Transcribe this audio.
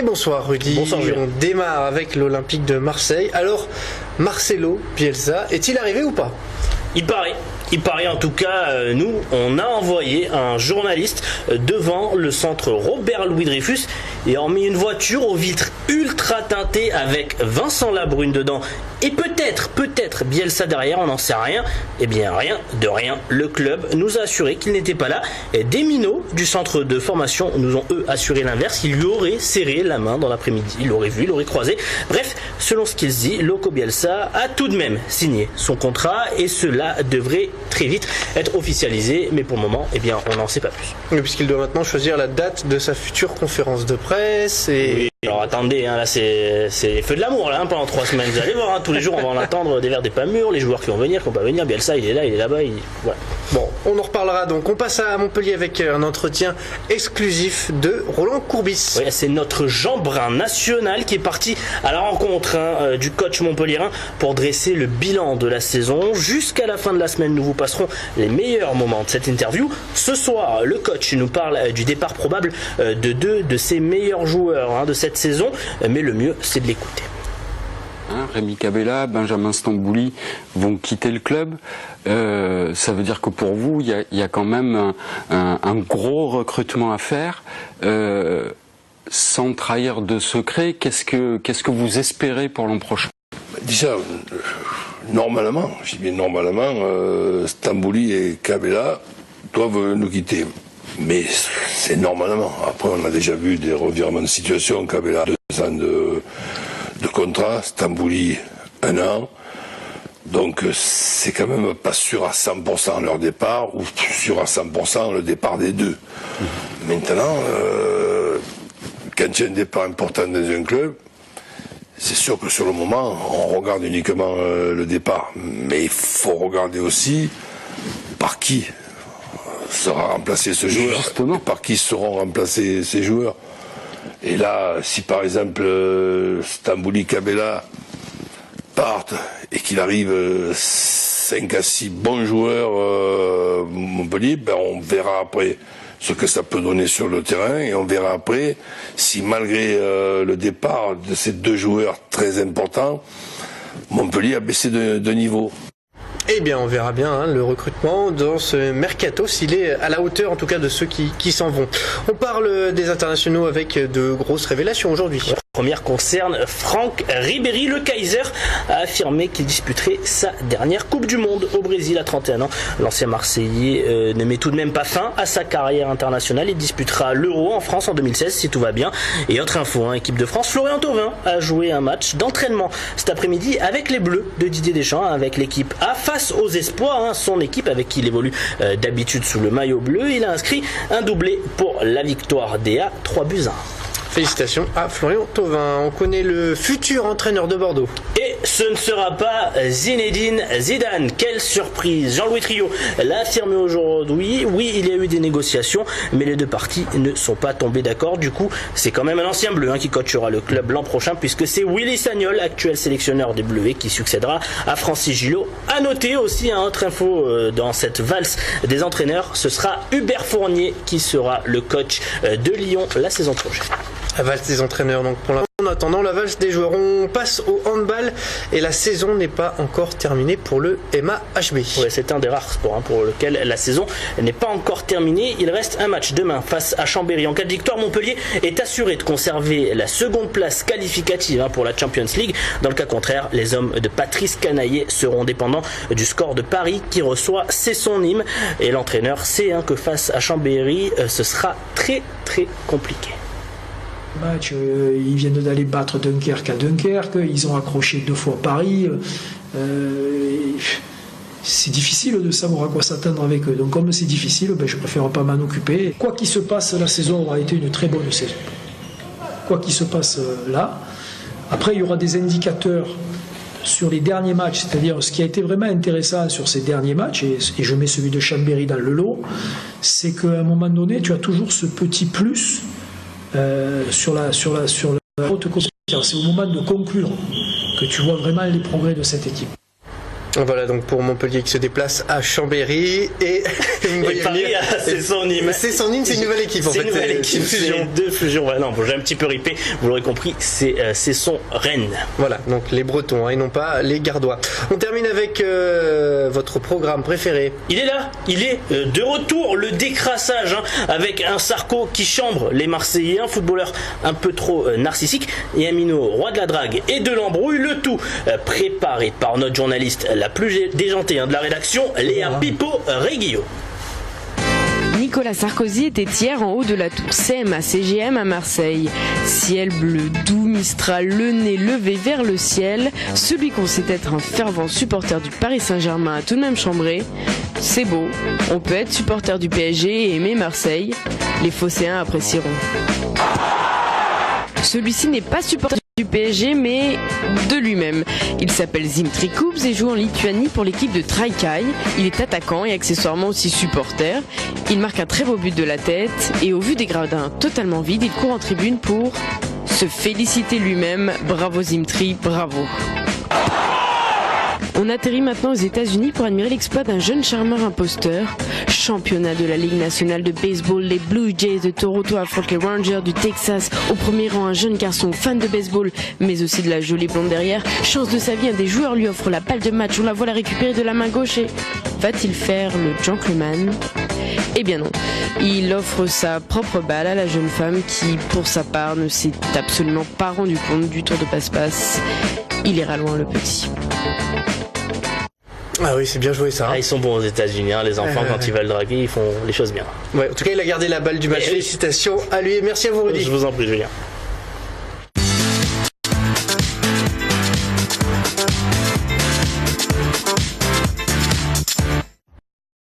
bonsoir Rudy. Bonsoir, on démarre avec l'Olympique de Marseille. Alors, Marcelo Bielsa, est-il arrivé ou pas? Il paraît en tout cas, nous, on a envoyé un journaliste devant le centre Robert Louis Dreyfus et on mis une voiture aux vitres ultra teintées avec Vincent Labrune dedans et peut-être Bielsa derrière, on n'en sait rien. Eh bien rien de rien, le club nous a assuré qu'il n'était pas là et des minots du centre de formation nous ont eux assuré l'inverse, ils lui auraient serré la main dans l'après-midi, il l'aurait vu, il l'aurait croisé. Bref, selon ce qu'il se dit, Loco Bielsa a tout de même signé son contrat et cela devrait très vite être officialisé, mais pour le moment, eh bien, on n'en sait pas plus. Puisqu'il doit maintenant choisir la date de sa future conférence de presse et... Oui. Alors attendez, hein, là c'est feu de l'amour là, hein, pendant 3 semaines. Vous allez voir, hein, tous les jours on va en attendre des verts, des pas mûrs, les joueurs qui vont venir, qui vont pas venir. Bielsa il est là, il est là-bas, voilà. Bon, on en reparlera donc. On passe à Montpellier avec un entretien exclusif de Roland Courbis. Oui, c'est notre Jean Brun national qui est parti à la rencontre du coach montpelliérain pour dresser le bilan de la saison. Jusqu'à la fin de la semaine, nous vous passerons les meilleurs moments de cette interview. Ce soir, le coach nous parle du départ probable de 2 de ses meilleurs joueurs de cette saison, mais le mieux c'est de l'écouter. Rémi Cabella, Benjamin Stambouli vont quitter le club. Ça veut dire que pour vous, il y a quand même un gros recrutement à faire. Sans trahir de secret, qu'est-ce que vous espérez pour l'an prochain? Déjà, normalement, je dis bien normalement, Stambouli et Cabella doivent nous quitter. Mais c'est normalement. Après, on a déjà vu des revirements de situation. Cabella, 2 ans de contrat, Stambouli 1 an. Donc c'est quand même pas sûr à 100% leur départ ou sûr à 100% le départ des deux. Maintenant, quand il y a un départ important dans un club, c'est sûr que sur le moment, on regarde uniquement le départ. Mais il faut regarder aussi par qui sera remplacé ce joueur. Justement. Et par qui seront remplacés ces joueurs. Et là, si par exemple Stambouli, Cabella partent et qu'il arrive 5 à 6 bons joueurs Montpellier, ben on verra après ce que ça peut donner sur le terrain et on verra après si malgré le départ de ces 2 joueurs très importants, Montpellier a baissé de niveau. Eh bien, on verra bien le recrutement dans ce mercato, s'il est à la hauteur en tout cas de ceux qui s'en vont. On parle des internationaux avec de grosses révélations aujourd'hui. La première concerne Franck Ribéry. Le Kaiser a affirmé qu'il disputerait sa dernière Coupe du Monde au Brésil à 31 ans. L'ancien Marseillais ne met tout de même pas fin à sa carrière internationale. Il disputera l'Euro en France en 2016 si tout va bien. Et autre info, équipe de France, Florian Thauvin a joué un match d'entraînement cet après-midi avec les Bleus de Didier Deschamps, avec l'équipe A face aux Espoirs, son équipe avec qui il évolue d'habitude sous le maillot bleu. Il a inscrit un doublé pour la victoire des A, 3-1. Félicitations à Florian Thauvin. On connaît le futur entraîneur de Bordeaux. Et ce ne sera pas Zinedine Zidane. Quelle surprise! Jean-Louis Trio l'a affirmé aujourd'hui. Oui, il y a eu des négociations, mais les 2 parties ne sont pas tombées d'accord. Du coup, c'est quand même un ancien bleu qui coachera le club l'an prochain, puisque c'est Willy Sagnol, actuel sélectionneur des Bleuets, qui succédera à Francis Gillot. À noter aussi un autre info dans cette valse des entraîneurs, ce sera Hubert Fournier qui sera le coach de Lyon la saison prochaine. La valse des entraîneurs, donc pour l'instant. En attendant la valse des joueurs, on passe au handball et la saison n'est pas encore terminée pour le MAHB. Ouais, c'est un des rares sports pour lequel la saison n'est pas encore terminée. Il reste un match demain face à Chambéry. En cas de victoire, Montpellier est assuré de conserver la 2e place qualificative pour la Champions League. Dans le cas contraire, les hommes de Patrice Canaillé seront dépendants du score de Paris qui reçoit Cesson-Nîmes. Et l'entraîneur sait que face à Chambéry, ce sera très très compliqué. Match, ils viennent d'aller battre Dunkerque à Dunkerque, ils ont accroché 2 fois Paris. C'est difficile de savoir à quoi s'attendre avec eux. Donc comme c'est difficile, je préfère pas m'en occuper. Quoi qu'il se passe, la saison aura été une très bonne saison. Quoi qu'il se passe là. Après, il y aura des indicateurs sur les derniers matchs, c'est-à-dire ce qui a été vraiment intéressant sur ces derniers matchs, et je mets celui de Chambéry dans le lot, c'est qu'à un moment donné, tu as toujours ce petit plus sur la haute compétition. C'est au moment de conclure que tu vois vraiment les progrès de cette équipe. Voilà donc pour Montpellier qui se déplace à Chambéry et Paris c'est son Nîmes. C'est son Nîmes, c'est une nouvelle équipe en fait. C'est une nouvelle équipe, c'est deux fusions. Ouais, non, bon, j'ai un petit peu ripé, vous l'aurez compris, c'est son Rennes. Voilà, donc les Bretons et non pas les Gardois. On termine avec votre programme préféré. Il est là, il est de retour, le décrassage, avec un Sarko qui chambre les Marseillais, un footballeur un peu trop narcissique et un minot roi de la drague et de l'embrouille, le tout préparé par notre journaliste la plus déjantée de la rédaction, Léa Pipo Reguillo. Nicolas Sarkozy était hier en haut de la tour CMA-CGM à Marseille. Ciel bleu doux, Mistral, le nez levé vers le ciel. Celui qu'on sait être un fervent supporter du Paris Saint-Germain a tout de même chambré. C'est beau, on peut être supporter du PSG et aimer Marseille. Les Phocéens apprécieront. Celui-ci n'est pas supporter du PSG mais de lui-même. Il s'appelle Dmitry Kubs et joue en Lituanie pour l'équipe de Traikai. Il est attaquant et accessoirement aussi supporter. Il marque un très beau but de la tête et au vu des gradins totalement vides, il court en tribune pour se féliciter lui-même. Bravo Dmitry, bravo. On atterrit maintenant aux États-Unis pour admirer l'exploit d'un jeune charmeur imposteur. Championnat de la Ligue nationale de baseball, les Blue Jays de Toronto affrontent les Rangers du Texas. Au premier rang, un jeune garçon fan de baseball, mais aussi de la jolie blonde derrière. Chance de sa vie, un des joueurs lui offre la balle de match. On la voit la récupérer de la main gauche et va-t-il faire le gentleman ? Eh bien non, il offre sa propre balle à la jeune femme qui, pour sa part, ne s'est absolument pas rendu compte du tour de passe-passe. Il ira loin le petit. Ah oui, c'est bien joué ça. Ils sont bons aux États-Unis, les enfants quand ils veulent draguer, ils font les choses bien. Ouais, en tout cas, il a gardé la balle du match. Félicitations à lui et merci à vous Rudy. Je vous en prie Julien.